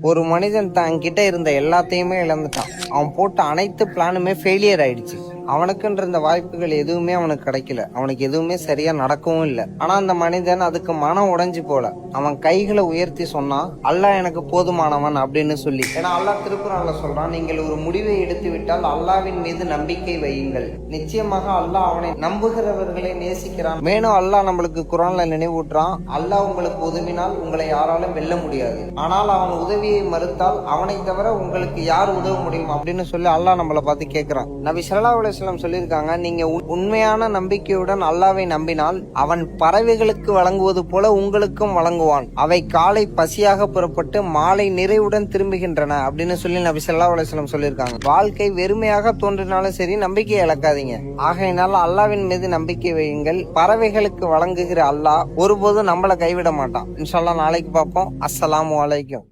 ஒரு மனிதன் தான் கிட்ட இருந்த எல்லாத்தையுமே இழந்துட்டான். அவன் போட்ட அனைத்து பிளானுமே ஃபெயிலியர் ஆயிடுச்சு. அவனுக்குன்ற இந்த வாய்ப்புகள் எதுவுமே அவனுக்கு கிடைக்கல. அவனுக்கு எதுவுமே சரியா நடக்கவும் இல்லை. ஆனா அந்த மனிதன் அதுக்கு மனம் உடைஞ்சு போல. அவன் கைகளை உயர்த்தி சொன்னான், அல்லாஹ் எனக்கு போதுமானவன் அப்படின்னு சொல்லி. ஏன்னா அல்லாஹ் திருக்குறான்ல சொல்றான், நீங்கள் ஒரு முடிவை எடுத்து விட்டால் அல்லாஹ்வின் மீது நம்பிக்கை வையுங்கள், நிச்சயமாக அல்லாஹ் அவனை நம்புகிறவர்களை நேசிக்கிறான். மேலும் அல்லாஹ் நம்மளுக்கு குரான்ல நினைவூட்டுறான், அல்லாஹ் உங்களுக்கு உதவினால் உங்களை யாராலும் வெல்ல முடியாது, ஆனால் அவன் உதவியை மறுத்தால் அவனை தவிர உங்களுக்கு யார் உதவ முடியும் அப்படின்னு சொல்லி அல்லாஹ் நம்மளை பார்த்து கேட்கிறான். நபி ஸல்லல்லாஹு அலைஹி வஸல்லம் சொல்லியிருக்காங்க, நீங்க உண்மையான நம்பிக்கையுடன் அல்லாஹ்வை நம்பினால் அவன் பறவைகளுக்கு வழங்குவது போல உங்களுக்கும் வழங்குவான். அவை காலை பசியாக புறப்பட்டு மாலை நிறைவுடன் திரும்புகின்றன அப்படின்னு சொல்லி நபி ஸல்லல்லாஹு அலைஹி வஸல்லம் சொல்லியிருக்காங்க. வாழ்க்கை வெறுமையாக தோன்றினாலும் சரி, நம்பிக்கையை இழக்காதீங்க. ஆகையினால் அல்லாஹ்வின் மீது நம்பிக்கை வையுங்கள். பறவைகளுக்கு வழங்குகிற அல்லாஹ் ஒருபோதும் நம்மளை கைவிட மாட்டான். இன்ஷா அல்லாஹ் நாளைக்கு பார்ப்போம். அஸ்ஸலாமு அலைக்கும்.